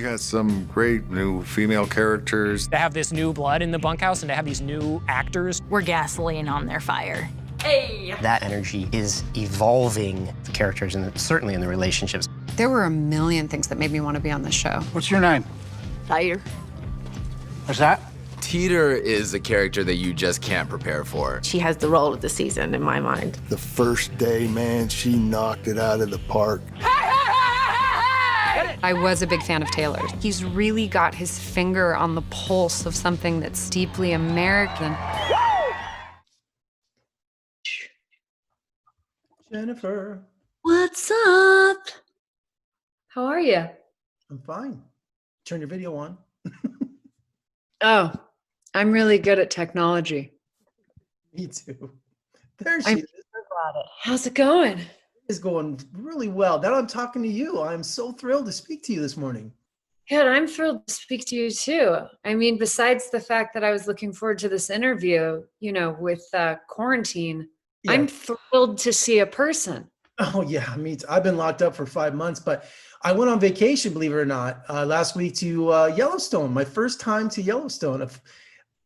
We got some great new female characters. To have this new blood in the bunkhouse and to have these new actors. We're gasoline on their fire. Hey! That energy is evolving the characters and certainly in the relationships. There were a million things that made me want to be on this show. What's your name? Teeter. What's that? Teeter is a character that you just can't prepare for. She has the role of the season in my mind. The first day, man, she knocked it out of the park. I was a big fan of Taylor. He's really got his finger on the pulse of something that's deeply American. Jennifer. What's up? How are you? I'm fine. Turn your video on. Oh, I'm really good at technology. Me too. There she is. How's it going? It's going really well. Now I'm talking to you. I'm so thrilled to speak to you this morning. Good, I'm thrilled to speak to you too. I mean, besides the fact that I was looking forward to this interview, you know, with quarantine, yeah. I'm thrilled to see a person. Oh yeah, me too. I've been locked up for 5 months, but I went on vacation, believe it or not, last week to Yellowstone. My first time to Yellowstone.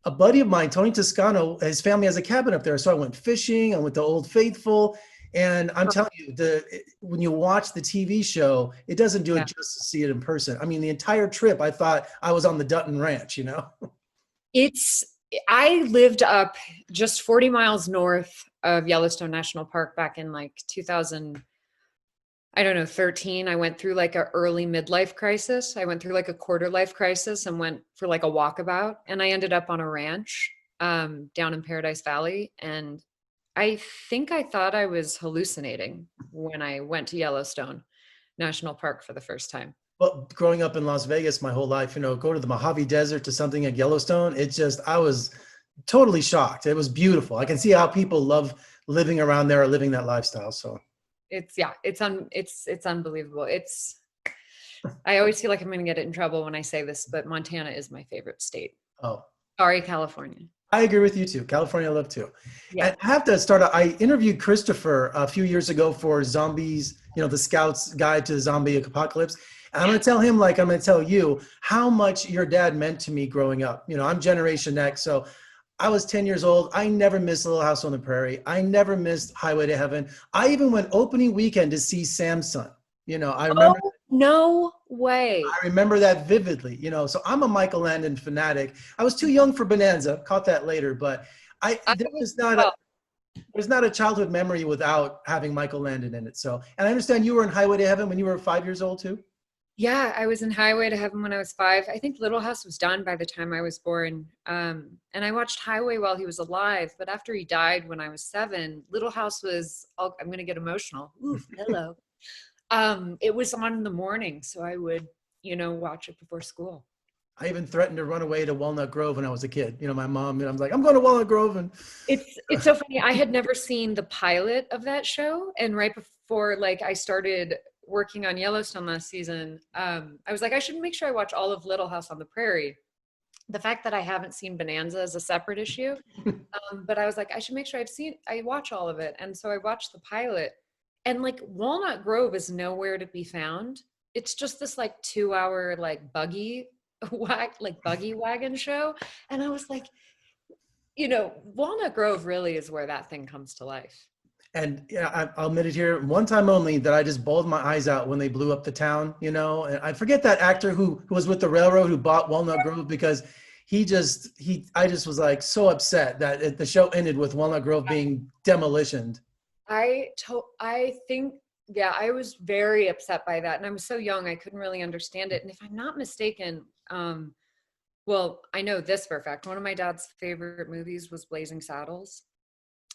A buddy of mine, Tony Toscano, his family has a cabin up there. So I went fishing. I went to Old Faithful. And I'm telling you, when you watch the TV show, it doesn't do it just to see it in person. I mean, the entire trip, I thought I was on the Dutton Ranch, you know? I lived up just 40 miles north of Yellowstone National Park back in like 2000, I don't know, 13. I went through like a early midlife crisis. I went through like a quarter life crisis and went for like a walkabout. And I ended up on a ranch down in Paradise Valley. And I think I thought I was hallucinating when I went to Yellowstone National Park for the first time. Well, growing up in Las Vegas my whole life, you know, go to the Mojave Desert to something like Yellowstone, I was totally shocked. It was beautiful. I can see how people love living around there or living that lifestyle. So it's unbelievable. I always feel like I'm going to get in trouble when I say this, but Montana is my favorite state. Oh, sorry, California. I agree with you too. California I love too. Yeah. And I have to start out. I interviewed Christopher a few years ago for Zombies, you know, the Scouts Guide to the Zombie Apocalypse. And I'm going to tell him, like I'm going to tell you, how much your dad meant to me growing up. You know, I'm Generation X, so I was 10 years old. I never missed Little House on the Prairie. I never missed Highway to Heaven. I even went opening weekend to see Samson. You know, I remember. Oh, no way. I remember that vividly, you know, so I'm a Michael Landon fanatic. I was too young for Bonanza, caught that later, but there's not a childhood memory without having Michael Landon in it. So, and I understand you were in Highway to Heaven when you were 5 years old too? Yeah, I was in Highway to Heaven when I was 5. I think Little House was done by the time I was born. And I watched Highway while he was alive, but after he died when I was 7, Little House was, I'm going to get emotional. Ooh, hello. It was on in the morning, so I would, you know, watch it before school. I even threatened to run away to Walnut Grove when I was a kid. You know, my mom, and I was like, I'm going to Walnut Grove. And it's so funny. I had never seen the pilot of that show. And right before like I started working on Yellowstone last season, I was like, I should make sure I watch all of Little House on the Prairie. The fact that I haven't seen Bonanza is a separate issue. But I was like, I should make sure I watch all of it. And so I watched the pilot. And like Walnut Grove is nowhere to be found. It's just this like 2-hour like buggy wagon show. And I was like, you know, Walnut Grove really is where that thing comes to life. And yeah, I'll admit it here, one time only that I just bawled my eyes out when they blew up the town, you know. And I forget that actor who was with the railroad who bought Walnut Grove, because I just was like so upset that the show ended with Walnut Grove being demolitioned. I think, yeah, I was very upset by that. And I was so young, I couldn't really understand it. And if I'm not mistaken, well, I know this for a fact. One of my dad's favorite movies was Blazing Saddles.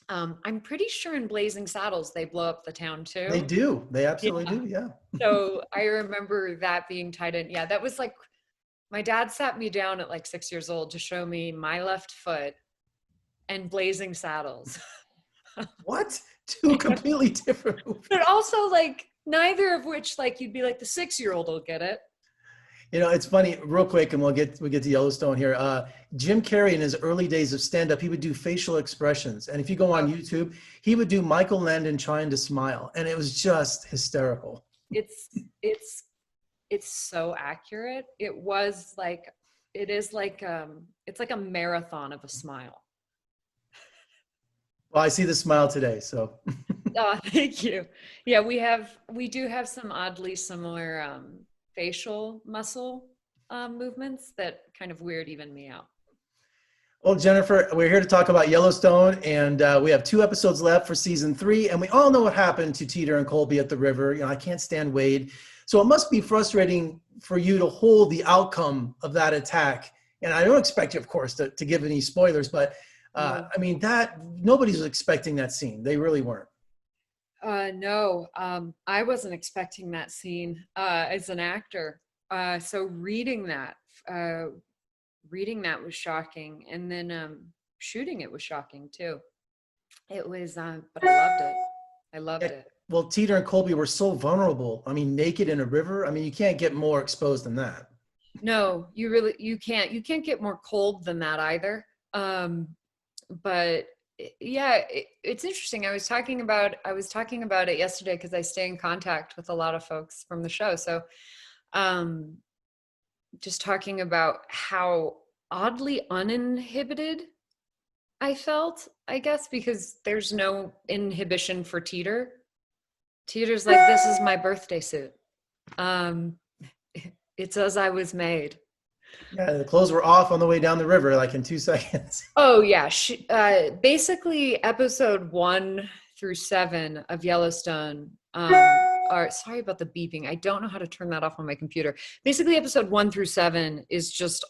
I'm pretty sure in Blazing Saddles, they blow up the town too. They do. They absolutely do. Yeah. So I remember that being tied in. Yeah, that was like, my dad sat me down at like 6 years old to show me My Left Foot and Blazing Saddles. What? Two completely different movies. But also like neither of which like you'd be like the 6-year-old will get it. You know, it's funny, real quick, and we'll get to Yellowstone here. Jim Carrey in his early days of stand-up, he would do facial expressions. And if you go on YouTube, he would do Michael Landon trying to smile. And it was just hysterical. It's it's so accurate. It was like, it is like, it's like a marathon of a smile. Well, I see the smile today, so. Oh, thank you. Yeah, we do have some oddly similar facial muscle movements that kind of weird even me out. Well, Jennifer, we're here to talk about Yellowstone, and we have 2 episodes left for season 3, and we all know what happened to Teeter and Colby at the river. You know, I can't stand Wade. So it must be frustrating for you to hold the outcome of that attack. And I don't expect you, of course, to give any spoilers, but I mean, that nobody's expecting that scene. They really weren't. No, I wasn't expecting that scene as an actor. So reading that was shocking, and then shooting it was shocking too. It was, but I loved it. I loved it. Well, Teeter and Colby were so vulnerable. I mean, naked in a river. I mean, you can't get more exposed than that. No, you can't get more cold than that either. But yeah, it's interesting. I was talking about it yesterday because I stay in contact with a lot of folks from the show. So, just talking about how oddly uninhibited I felt, I guess, because there's no inhibition for Teeter. Teeter's like, this is my birthday suit. It's as I was made. Yeah, the clothes were off on the way down the river, like in 2 seconds. Oh yeah, basically episode 1 through 7 of Yellowstone are, sorry about the beeping. I don't know how to turn that off on my computer. Basically episode 1 through 7 is just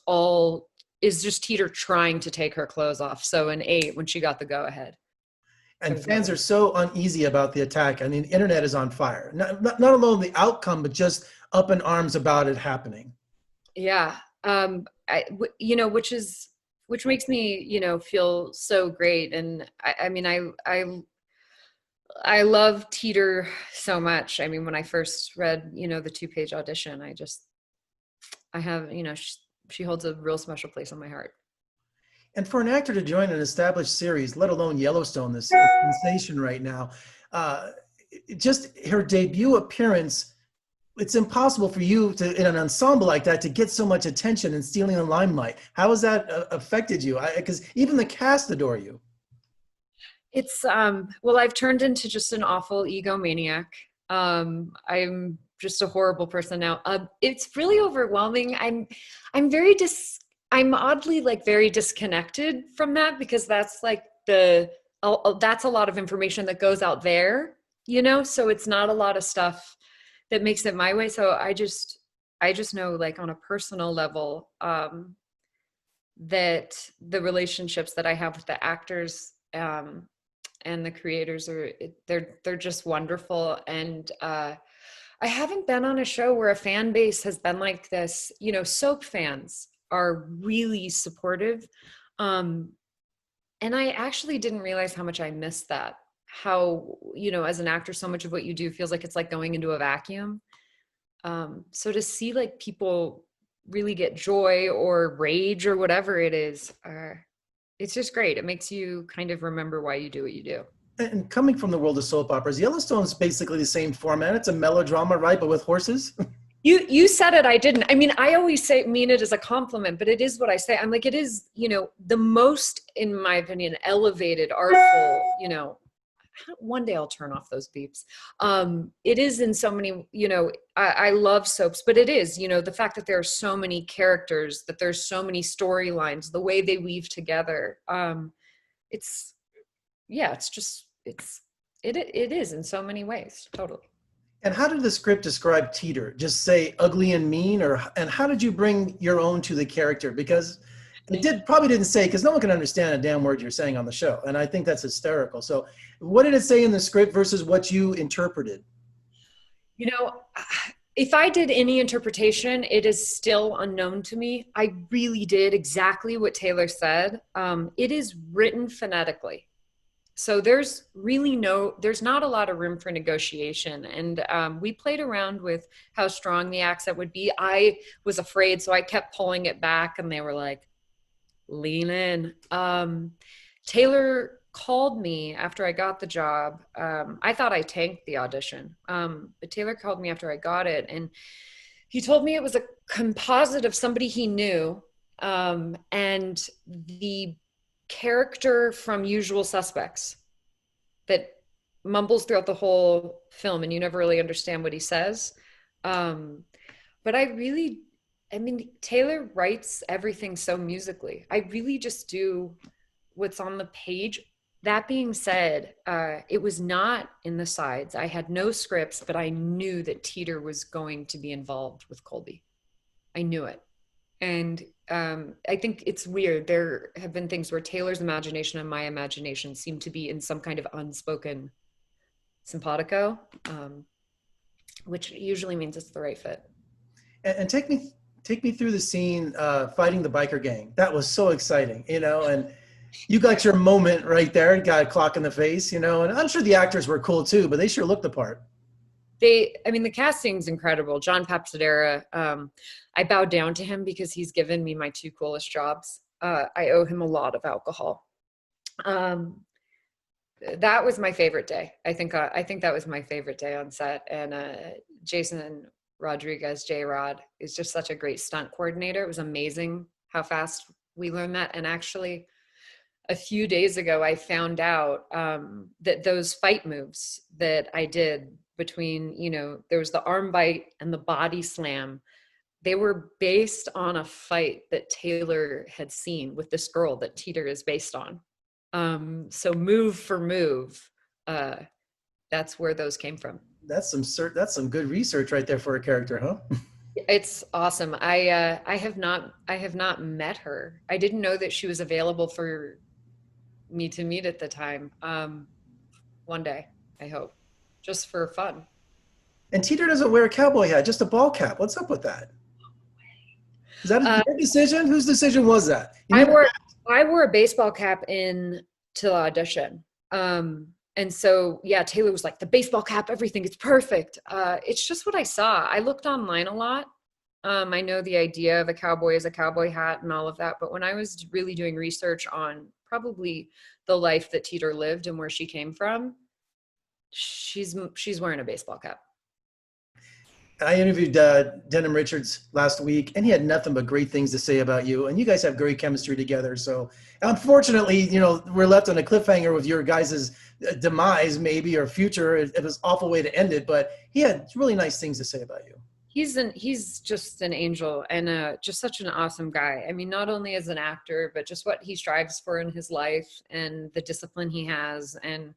Teeter trying to take her clothes off. So in 8, when she got the go ahead. And fans are so uneasy about the attack. I mean, the internet is on fire. Not alone the outcome, but just up in arms about it happening. Yeah. Which makes me, feel so great. And I mean, I love Teeter so much. I mean, when I first read, the 2-page audition, I have, she holds a real special place on my heart. And for an actor to join an established series, let alone Yellowstone, this sensation right now, just her debut appearance, it's impossible for you to, in an ensemble like that, to get so much attention and stealing the limelight. How has that affected you? Because even the cast adore you. It's, well, I've turned into just an awful egomaniac. I'm just a horrible person now. It's really overwhelming. I'm oddly very disconnected from that, because that's like that's a lot of information that goes out there, so it's not a lot of stuff that makes it my way. So I just know, on a personal level, that the relationships that I have with the actors, and the creators they're just wonderful. And, I haven't been on a show where a fan base has been like this. Soap fans are really supportive. And I actually didn't realize how much I missed that. How, as an actor, so much of what you do feels like it's like going into a vacuum. So to see people really get joy or rage or whatever it is, it's just great. It makes you kind of remember why you do what you do. And coming from the world of soap operas, Yellowstone's basically the same format. It's a melodrama, right? But with horses. You said it, I didn't. I mean, I always mean it as a compliment, but it is what I say. I'm like, it is, the most, in my opinion, elevated, artful, one day I'll turn off those beeps. It is in so many, I love soaps, but it is, the fact that there are so many characters, that there's so many storylines, the way they weave together. It is in so many ways. Totally. And how did the script describe Teeter? Just say ugly and mean, and how did you bring your own to the character? Because it probably didn't say, because no one can understand a damn word you're saying on the show. And I think that's hysterical. So what did it say in the script versus what you interpreted? If I did any interpretation, it is still unknown to me. I really did exactly what Taylor said. It is written phonetically. So there's not a lot of room for negotiation. And we played around with how strong the accent would be. I was afraid, so I kept pulling it back, and they were like, lean in. Taylor called me after I got the job. I thought I tanked the audition, but Taylor called me after I got it. And He told me it was a composite of somebody he knew, and the character from Usual Suspects that mumbles throughout the whole film and you never really understand what he says. But I mean, Taylor writes everything so musically. I really just do what's on the page. That being said, it was not in the sides. I had no scripts, but I knew that Teeter was going to be involved with Colby. I knew it. And I think it's weird. There have been things where Taylor's imagination and my imagination seem to be in some kind of unspoken simpatico, which usually means it's the right fit. And take me through the scene fighting the biker gang. That was so exciting, and you got your moment right there. Got a clock in the face, and I'm sure the actors were cool too, but they sure looked the part. The casting's incredible. John Papsadera, I bow down to him because he's given me my 2 coolest jobs. I owe him a lot of alcohol. That was my favorite day. I think that was my favorite day on set. And Jason Rodriguez, J-Rod, is just such a great stunt coordinator. It was amazing how fast we learned that. And actually, a few days ago, I found out that those fight moves that I did between, there was the arm bite and the body slam, they were based on a fight that Taylor had seen with this girl that Teeter is based on. So move for move, that's where those came from. That's some good research right there for a character, huh? It's awesome. I have not met her. I didn't know that she was available for me to meet at the time. One day, I hope, just for fun. And Teeter doesn't wear a cowboy hat, just a ball cap. What's up with that? Is that your decision? Whose decision was that? I wore a baseball cap in to the audition. And so, yeah, Taylor was like, the baseball cap, everything, it's perfect. It's just what I saw. I looked online a lot. I know the idea of a cowboy as a cowboy hat and all of that. But when I was really doing research on probably the life that Teeter lived and where she came from, she's wearing a baseball cap. I interviewed Denham Richards last week, and he had nothing but great things to say about you. And you guys have great chemistry together. So unfortunately, we're left on a cliffhanger with your guys' demise, maybe, or future. It was an awful way to end it, but he had really nice things to say about you. He's just an angel and just such an awesome guy. I mean, not only as an actor, but just what he strives for in his life and the discipline he has. And,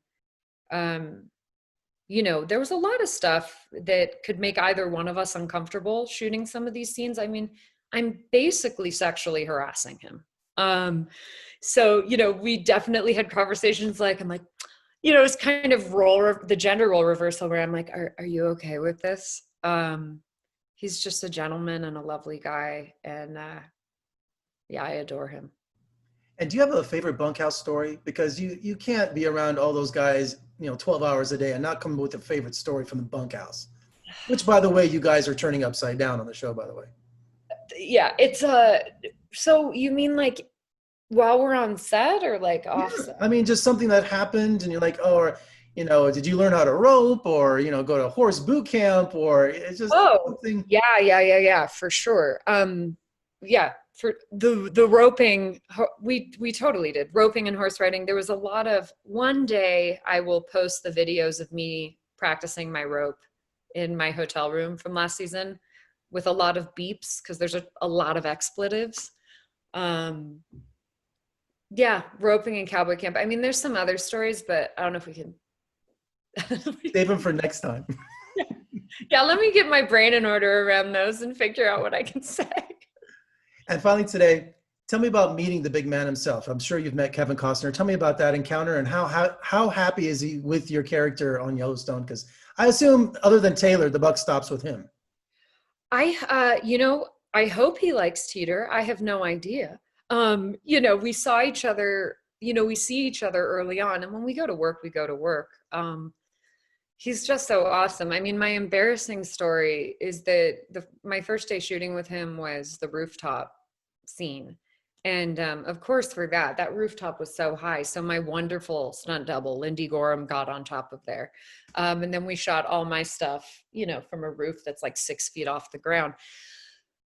there was a lot of stuff that could make either one of us uncomfortable shooting some of these scenes. I mean, I'm basically sexually harassing him. So, we definitely had conversations I'm like, it's kind of the gender role reversal where I'm like, are you okay with this? He's just a gentleman and a lovely guy. And I adore him. And do you have a favorite bunkhouse story? Because you can't be around all those guys, 12 hours a day and not come up with a favorite story from the bunkhouse, which, by the way, you guys are turning upside down on the show, by the way. Yeah, it's so you mean while we're on set or off set? Yeah, I mean, just something that happened and you're like, oh, or, did you learn how to rope or, go to horse boot camp or it's just something? Yeah, for sure. For the roping, we totally did roping and horse riding. There was a lot of, one day I will post the videos of me practicing my rope in my hotel room from last season with a lot of beeps because there's a lot of expletives. Roping and cowboy camp. I mean, there's some other stories, but I don't know if we can save them for next time. Yeah, let me get my brain in order around those and figure out what I can say. And finally today, tell me about meeting the big man himself. I'm sure you've met Kevin Costner. Tell me about that encounter and how happy is he with your character on Yellowstone? Because I assume other than Taylor, the buck stops with him. I hope he likes Teeter. I have no idea. We saw each other, we see each other early on. And when we go to work, we go to work. He's just so awesome. I mean, my embarrassing story is that my first day shooting with him was the rooftop scene. And of course, for that rooftop was so high. So my wonderful stunt double, Lindy Gorham, got on top of there. And then we shot all my stuff, you know, from a roof that's like 6 feet off the ground.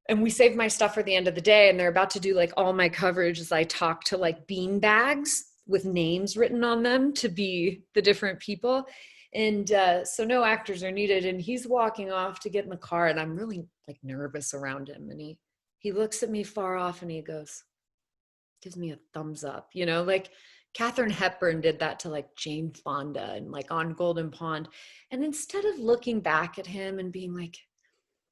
And we saved my stuff for the end of the day. And they're about to do like all my coverage as I talk to like bean bags with names written on them to be the different people. And so no actors are needed. And he's walking off to get in the car. And I'm really like nervous around him. And he looks at me far off and he gives me a thumbs up, you know, like Katharine Hepburn did that to like Jane Fonda and like on Golden Pond. And instead of looking back at him and being like,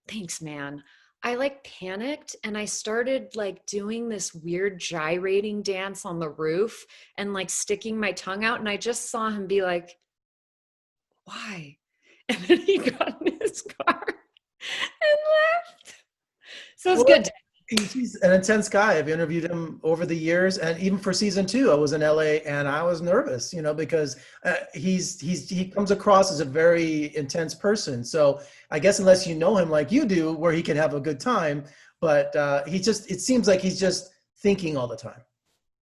thanks, man, I like panicked and I started like doing this weird gyrating dance on the roof and like sticking my tongue out. And I just saw him be like, why? And then he got in his car and left. So it's good. He's an intense guy. I've interviewed him over the years, and even for season 2, I was in LA and I was nervous, you know, because he comes across as a very intense person. So I guess unless you know him like you do, where he can have a good time, but it seems like he's just thinking all the time.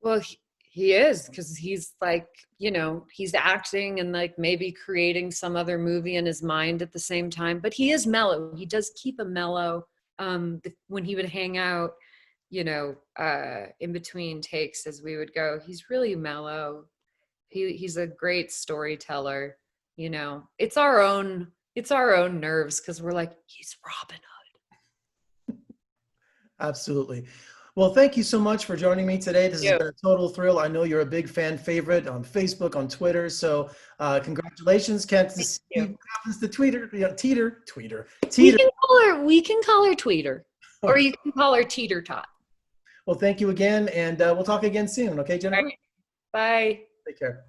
Well, he is, because he's like, you know, he's acting and like maybe creating some other movie in his mind at the same time, but he is mellow. He does keep a mellow. When he would hang out, you know, in between takes as we would go, he's really mellow. He's a great storyteller, you know. It's our own nerves, because we're like, he's Robin Hood. Absolutely. Well, thank you so much for joining me today. This has been a total thrill. I know you're a big fan favorite on Facebook, on Twitter. So congratulations. Can't see what happens to Teeter. We can call her Tweeter, or you can call her Teeter Tot. Well, thank you again, and we'll talk again soon. Okay, Jennifer? Right. Bye. Take care.